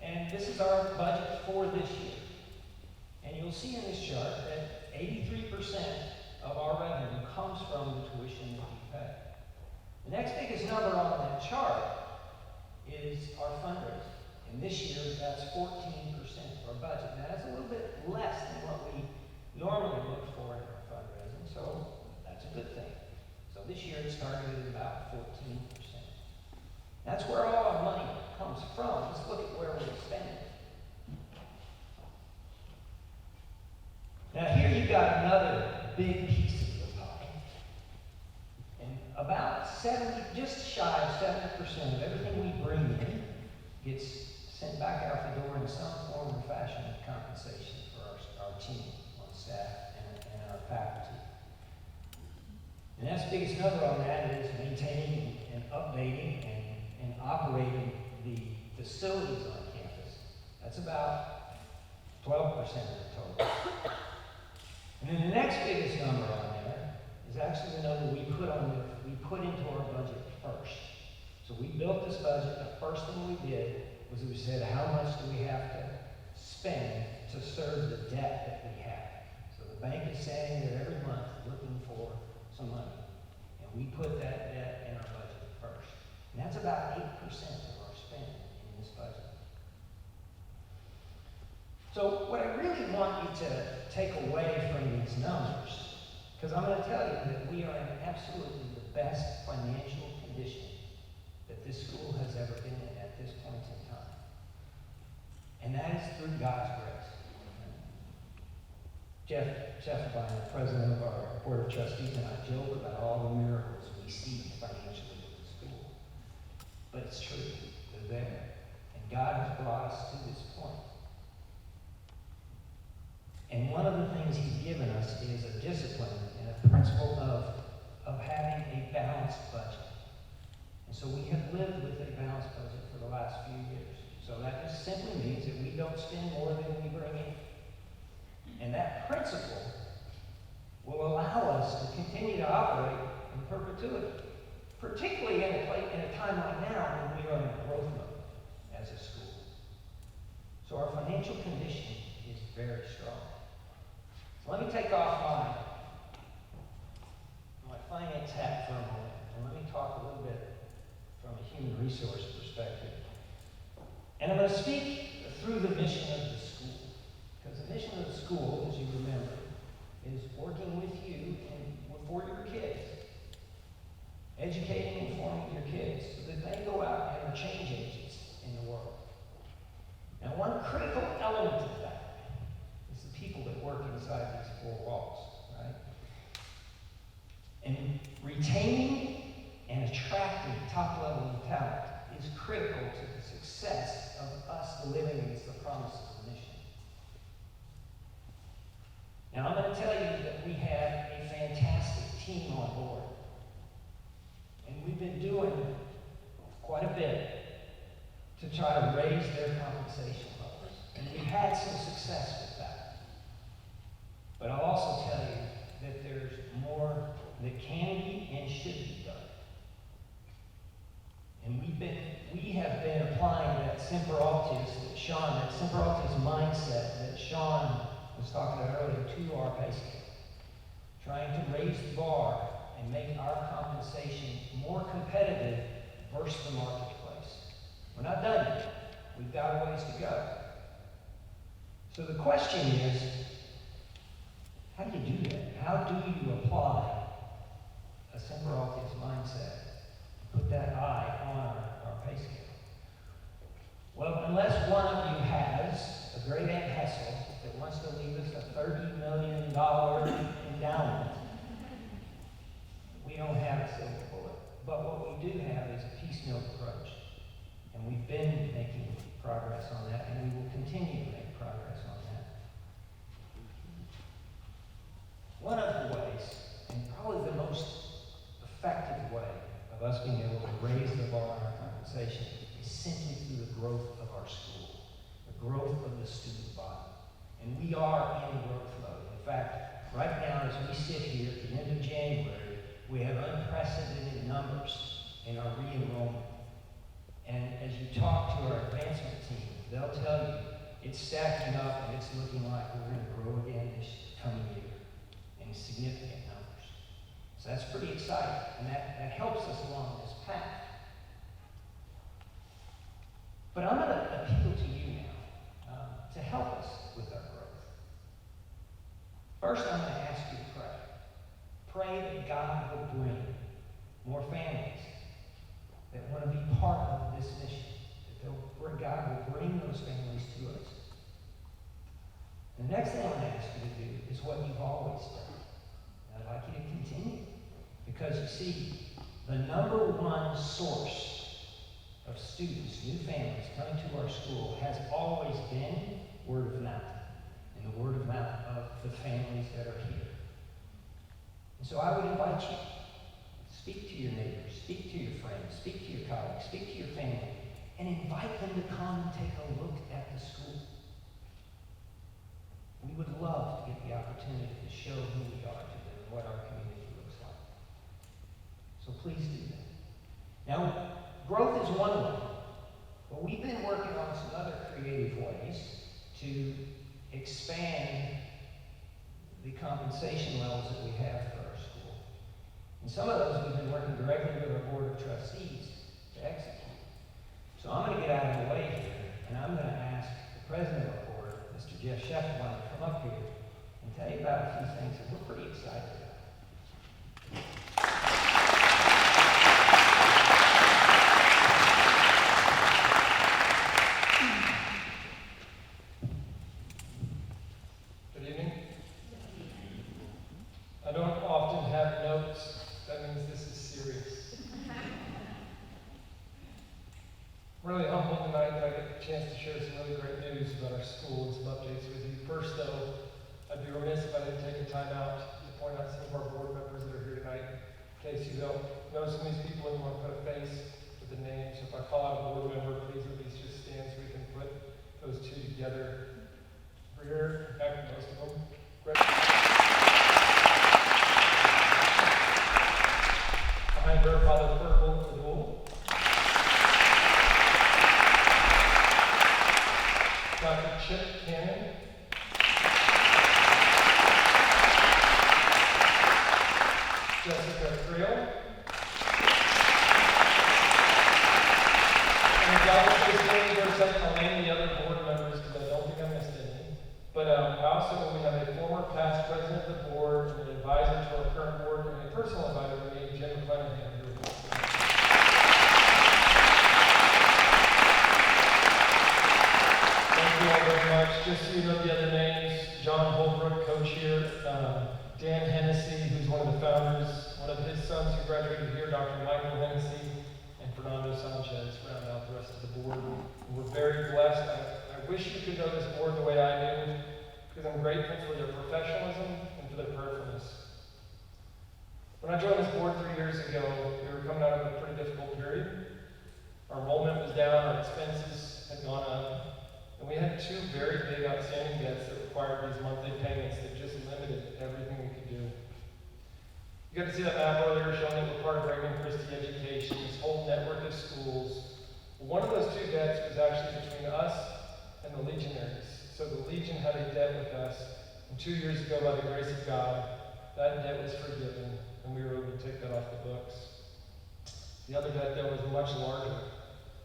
And this is our budget for this year. And you'll see in this chart that 83% of our revenue comes from the tuition that we pay. The next biggest number on that chart is our fundraising. And this year, that's 14% of our budget. Now, that's a little bit less than what we normally look for in our fundraising, so that's a good thing. So this year, it's targeted at about 14%. That's where all our money comes from. Let's look at where we spend it. Now, here you've got another big piece of the pie. And about 70, just shy of 70% of everything we bring in gets sent back out the door in some form or fashion of compensation for our team on staff and our faculty. And that's the biggest number on that is maintaining and updating and operating the facilities on campus. That's about 12% of the total. And then the next biggest number on there is actually the number we put into our budget first. So we built this budget. The first thing we did was we said, how much do we have to spend to serve the debt that we have? So the bank is saying they're every month looking for some money. And we put that debt in our budget first. And that's about 8% of our spend in this budget. So what I really want you to take away from these numbers, because I'm going to tell you that we are in absolutely the best financial condition that this school has ever been in at this point in time. And that is through God's grace. Jeff Fine, the president of our Board of Trustees, and I joke about all the miracles we see financially in the school. But it's true. They're there. And God has brought us to this point. And one of the things he's given us is a discipline and a principle of having a balanced budget. And so we have lived with a balanced budget for the last few years. So that just simply means that we don't spend more than we bring in. And that principle will allow us to continue to operate in perpetuity, particularly in a time like now when we are in a growth mode as a school. So our financial condition is very strong. So let me take off my finance hat for a moment, and let me talk a little bit from a human resource perspective. And I'm going to speak through the mission of the school. Because the mission of the school, as you remember, is working with you and for your kids. Educating and forming your kids so that they go out and are change agents in the world. Now, one critical element of that is the people that work inside these four walls, right? And retaining and attracting top-level talent is critical to the success of us delivering against the promises of the mission. Now, I'm going to tell you that we have a fantastic team on board. And we've been doing quite a bit to try to raise their compensation levels. And we've had some success with that. But I'll also tell you that there's more that can be and should be done. And we have been applying that Semper Altis mindset that Sean was talking about earlier to our pay scale. Trying to raise the bar and make our compensation more competitive versus the marketplace. We're not done yet. We've got a ways to go. So the question is, how do you do that? How do you apply a Semper Altis mindset? Put that eye on our pay scale. Well, unless one of you has a great Aunt Hessel that wants to leave us a $30 million endowment, we don't have a silver bullet. But what we do have is a piecemeal approach. And we've been making progress on that, and we will continue to make progress on that. One of the ways, and probably the most effective way of us being able to raise the bar on our compensation is simply through the growth of our school, the growth of the student body. And we are in growth mode. In fact, right now as we sit here at the end of January, we have unprecedented numbers in our re-enrollment. And as you talk to our advancement team, they'll tell you it's stacking up and it's looking like we're going to grow again this coming year in significant numbers. So that's pretty exciting, and that helps us along this path. But I'm going to appeal to you now to help us with our growth. First, I'm going to ask you to pray. Pray that God will bring more families that want to be part of this mission, that God will bring those families to us. The next thing I'm going to ask you to do is what you've always done. And I'd like you to continue. Because you see, the number one source of students, new families coming to our school has always been word of mouth. And the word of mouth of the families that are here. And so I would invite you, speak to your neighbors, speak to your friends, speak to your colleagues, speak to your family, and invite them to come and take a look at the school. We would love to get the opportunity to show who we are to them and what our community looks like. So please do that. Now, growth is one way, but we've been working on some other creative ways to expand the compensation levels that we have for our school. And some of those we've been working directly with our Board of Trustees to execute. So I'm going to get out of the way here, and I'm going to ask the President of our Board, Mr. Jeff Scheffelbein, to come up here and tell you about a few things that we're pretty excited about. Good evening. I don't often have notes. That means this is serious. Really humbled tonight that I get the chance to share some really great news about our school and some updates with you. First, though, I'd be remiss if I didn't take the time out to point out some of our board members that are here tonight. In case you don't know some of these people and want to put a face with the name. So if I call out a board member, please at least just stand so we can put those two together. We're here, in fact, most of them. Behind her, Father Purple Abdul. Dr. Chip Cannon. Jessica Creel. And God, please name your second right, just so you know the other names, John Holbrook, coach here, Dan Hennessy, who's one of the founders, one of his sons who graduated here, Dr. Michael Hennessy, and Fernando Sanchez round out the rest of the board. And we're very blessed. I wish you could know this board the way I do, because I'm grateful for their professionalism and for their prayerfulness. When I joined this board 3 years ago, we were coming out of a pretty difficult period. Our enrollment was down, our expenses had gone up, and we had 2 very big outstanding debts that required these monthly payments that just limited everything we could do. You got to see that map earlier showing that we're part of Raymond Christie Education, this whole network of schools. One of those 2 debts was actually between us and the Legionaries. So the Legion had a debt with us, and 2 years ago, by the grace of God, that debt was forgiven, and we were able to take that off the books. The other debt, though, was much larger,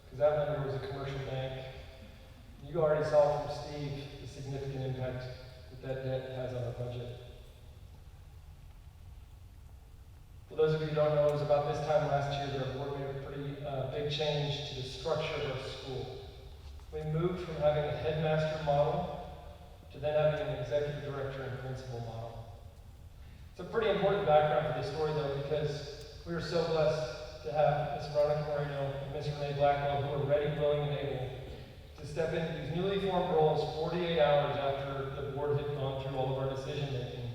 because that lender was a commercial bank. You already saw from Steve the significant impact that debt has on our budget. For those of you who don't know, it was about this time last year that our board made a pretty big change to the structure of our school. We moved from having a headmaster model to then having an executive director and principal model. It's a pretty important background for this story, though, because we were so blessed to have Ms. Veronica Moreno and Ms. Renee Blackwell, who are ready, willing, and able to step into these newly formed roles 48 hours after the board had gone through all of our decision-making,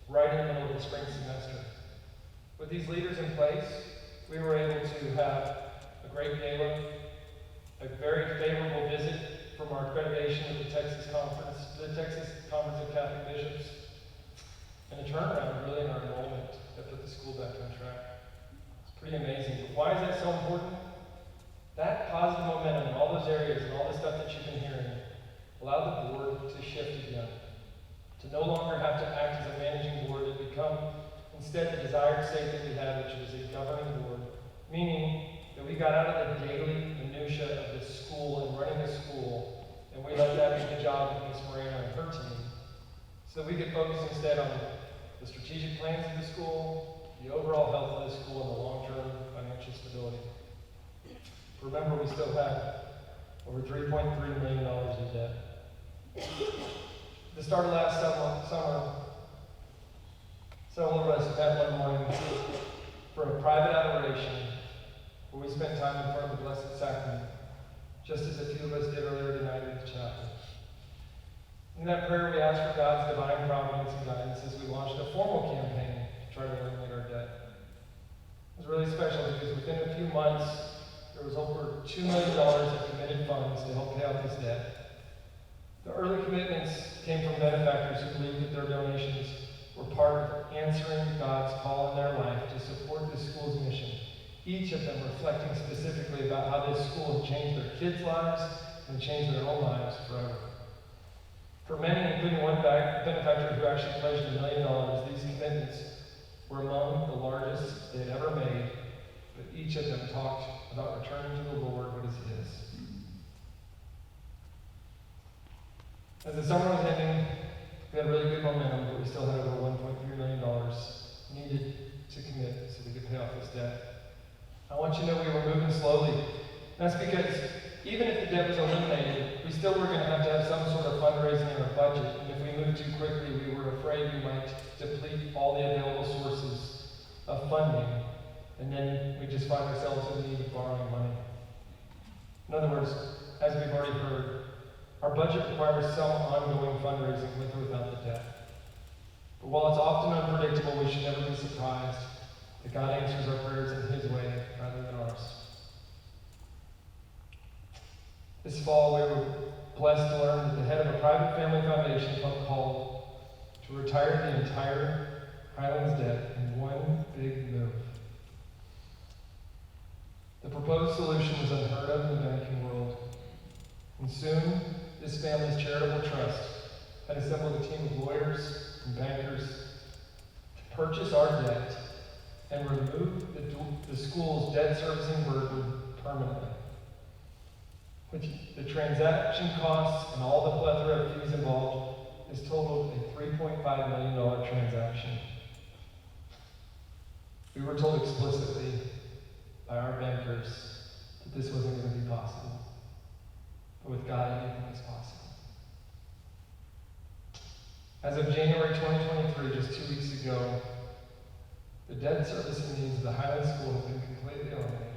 right in the middle of the spring semester. With these leaders in place, we were able to have a great gala, a very favorable visit from our accreditation of the Texas Conference of Catholic Bishops, and a turnaround really in our enrollment that put the school back on track. It's pretty amazing. But why is that so important? That positive momentum in all those areas and all the stuff that you've been hearing allowed the board to shift again, to no longer have to act as a managing board, to become instead the desired state that we had, which was a governing board, meaning that we got out of the daily minutia of the school and running the school, and we let that be the job of Ms. Moreno and her team, so that we could focus instead on the strategic plans of the school, the overall health of the school, and the long-term financial stability. Remember, we still have over $3.3 million in debt. At the start of last summer, several of us met one morning for a private adoration where we spent time in front of the Blessed Sacrament, just as a few of us did earlier tonight at the chapel. In that prayer, we asked for God's divine providence and guidance as we launched a formal campaign to try to eliminate our debt. It was really special because within a few months, there was over $2 million of committed funds to help pay out this debt. The early commitments came from benefactors who believed that their donations were part of answering God's call in their life to support the school's mission, each of them reflecting specifically about how this school had changed their kids' lives and changed their own lives forever. For many, including one benefactor who actually pledged $1 million, these commitments were among the largest they had ever made, but each of them talked about returning to the Lord what is His. As the summer was ending, we had really good momentum, but we still had over $1.3 million needed to commit so we could pay off this debt. I want you to know we were moving slowly. That's because even if the debt was eliminated, we still were going to have some sort of fundraising in our budget. And if we moved too quickly, we were afraid we might deplete all the available sources of funding. And then we just find ourselves in need of borrowing money. In other words, as we've already heard, our budget requires some ongoing fundraising with or without the debt. But while it's often unpredictable, we should never be surprised that God answers our prayers in His way rather than ours. This fall, we were blessed to learn that the head of a private family foundation felt called to retire the entire Highlands debt in one big move. The proposed solution was unheard of in the banking world, and soon this family's charitable trust had assembled a team of lawyers and bankers to purchase our debt and remove the school's debt servicing burden permanently. Which the transaction costs and all the plethora of fees involved is totaled a $3.5 million transaction. We were told explicitly by our bankers that this wasn't going to be possible. But with God, anything is possible. As of January 2023, just 2 weeks ago, the debt service and needs of the Highland School have been completely eliminated.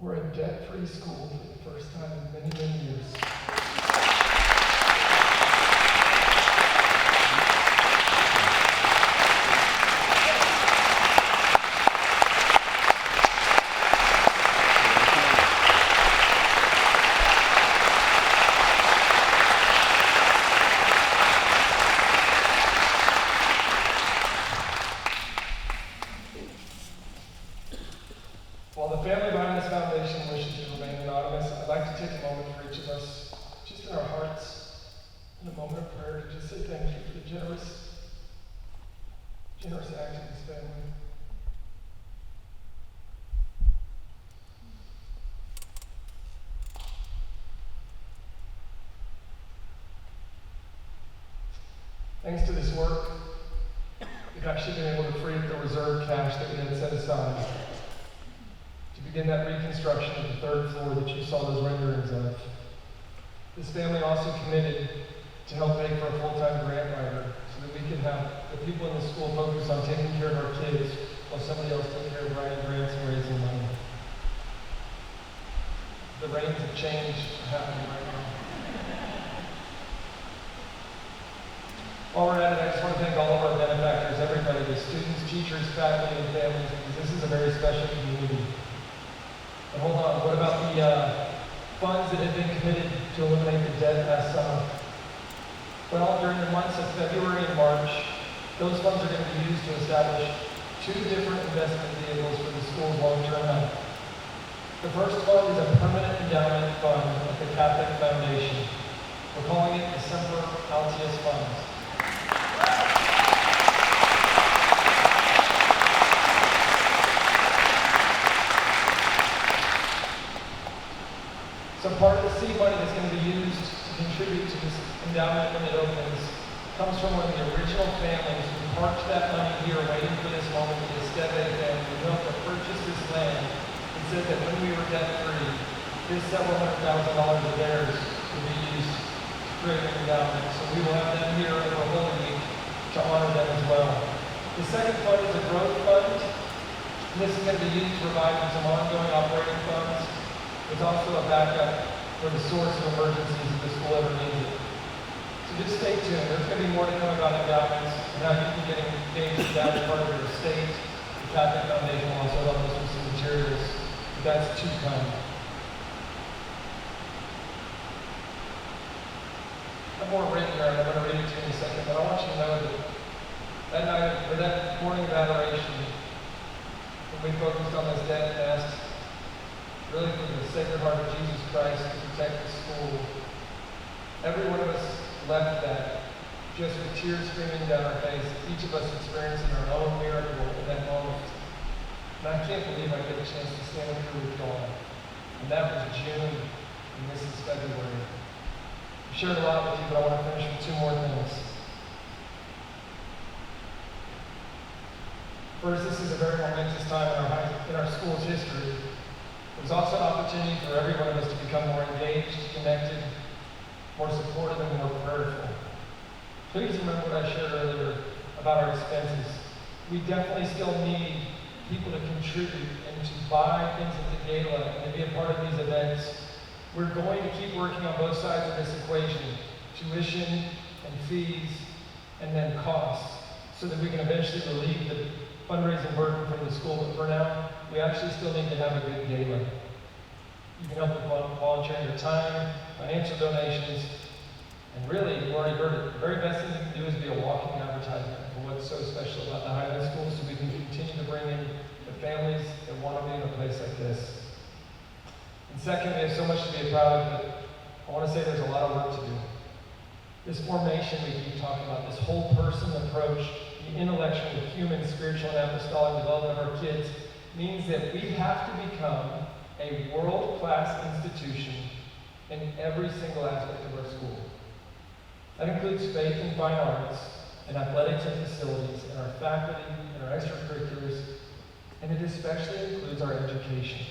We're a debt-free school for the first time in many, many years. While the family behind this foundation wishes to remain anonymous, I'd like to take a moment for each of us, just in our hearts, in a moment of prayer, to just say thank you for the generous act of this family. Thanks to this work, we've actually been able to free up the reserve cash that we had set aside to begin that reconstruction of the third floor that you saw those renderings of. This family also committed to help pay for a full-time grant writer so that we can have the people in the school focus on taking care of our kids while somebody else took care of writing grants and raising money. The reins of change are happening right now. While we're at it, I just want to thank all of our benefactors, everybody, the students, teachers, faculty, and families, because this is a very special community. But hold on, what about the funds that have been committed to eliminate the debt last summer? Well, during the months of February and March, those funds are going to be used to establish 2 different investment vehicles for the school's long-term health. The first fund is a permanent endowment fund at the Catholic Foundation. We're calling it the Semper Altius Funds. So part of the seed money that's going to be used to contribute to this endowment when it opens comes from one of the original families who parked that money here waiting for this moment, the Esteve family, who helped to purchase this land and said that when we were debt-free, this several $100,000 of theirs would be used to create an endowment. So we will have them here over Holy Week to honor them as well. The second fund is a growth fund. This is going to be used to provide some ongoing operating funds. It's also a backup for the source of emergencies if the school ever needs it. So just stay tuned. There's going to be more to come about endowments and how you can get engaged with that as part of your estate. The Catholic Foundation will also help us with some materials. But that's to come. I have more written there, and I'm going to read it to you in a second, but I want you to know that night, or that morning of adoration, when we focused on this debt and asked really for the Sacred Heart of Jesus Christ to protect the school, every one of us left that just with tears streaming down our face, each of us experiencing our own miracle in that moment. And I can't believe I get a chance to stand up here with Dawn. And that was June, and this is February. I've shared a lot with you, but I want to finish with 2 more things. First, this is a very momentous time in our school's history. It was also an opportunity for every one of us to become more engaged, connected, more supportive, and more prayerful. Please remember what I shared earlier about our expenses. We definitely still need people to contribute and to buy things at the gala and to be a part of these events. We're going to keep working on both sides of this equation, tuition and fees, and then costs, so that we can eventually relieve the fundraising burden from the school. But for now, we actually still need to have a good gala. You can help with volunteering your time, financial donations, and really, you've already heard it, the very best thing you can do is be a walking advertisement for what's so special about the Highland School, so we can continue to bring in the families that want to be in a place like this. And second, we have so much to be proud of, but I want to say there's a lot of work to do. This formation we keep talking about, this whole person approach, the intellectual, human, spiritual, and apostolic development of our kids, means that we have to become a world-class institution in every single aspect of our school. That includes faith and fine arts, and athletics and facilities, and our faculty, and our extracurriculars, and it especially includes our education.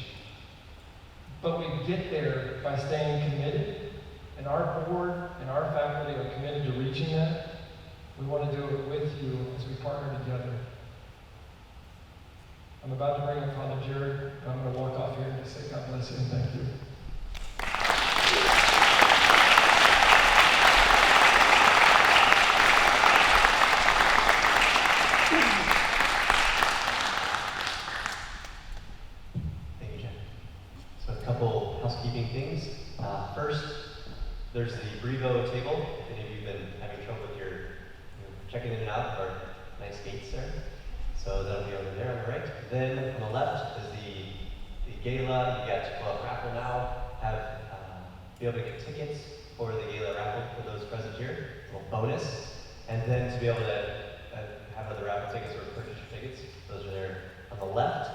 But we get there by staying committed, and our board and our faculty are committed to reaching that. We want to do it with you as we partner together. I'm about to bring up Father Jared, and I'm going to walk off here and just say God bless you and thank you. Thank you, Jen. So a couple housekeeping things. First, there's the Brevo table. If any of you have been having trouble with your checking in and out of our nice gates there. So that'll be over there on the right. Then on the left is the gala. You got to go up raffle now. Be able to get tickets for the gala raffle for those present here. A little bonus. And then to be able to have other raffle tickets or purchase your tickets. Those are there on the left.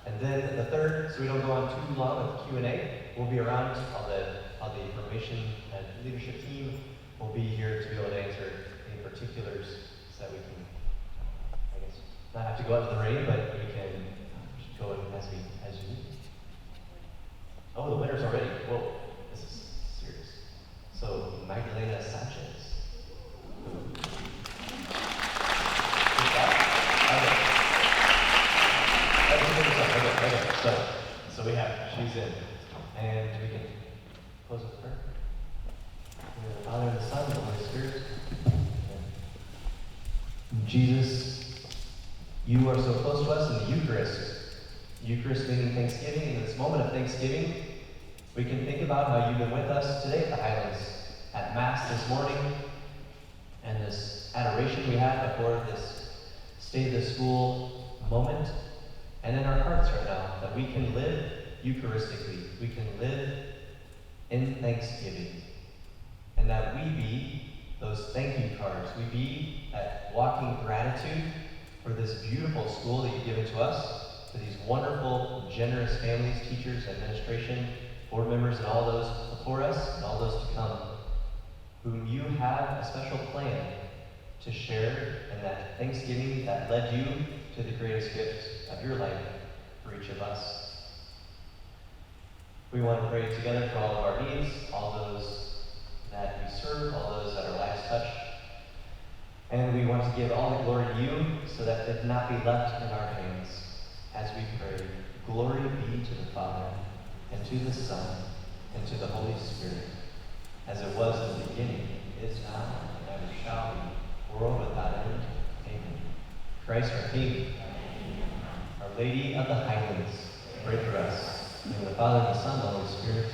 And then the third, so we don't go on too long with Q&A, we'll be around all the information and leadership team will be here to be able to answer any particulars so that we can, I guess, not have to go out in the rain, but we can go in as you need. Oh, the winner's already. Whoa, this is serious. So Magdalena Sanchez. Okay. So we have, she's in. And we can close with her. In the name of the Father, and the Son, and the Holy Spirit. Amen. Jesus, you are so close to us in the Eucharist. Eucharist meaning Thanksgiving. In this moment of Thanksgiving, we can think about how you've been with us today at the Highlands, at Mass this morning, and this adoration we had before this State of the School moment, and in our hearts right now, that we can live Eucharistically. We can live in thanksgiving. And that we be those thank you cards. We be that walking gratitude for this beautiful school that you've given to us, for these wonderful, generous families, teachers, administration, board members, and all those before us, and all those to come, whom you have a special plan to share, and that Thanksgiving that led you to the greatest gift of your life for each of us. We want to pray together for all of our needs, all those that we serve, all those that our lives touch. And we want to give all the glory to you so that it not be left in our hands. As we pray, glory be to the Father, and to the Son, and to the Holy Spirit, as it was in the beginning, is now, and ever shall be, world without end. Amen. Christ our King, Our Lady of the Highlands, pray for us. In the name of the Father, and the Son, and the Holy Spirit.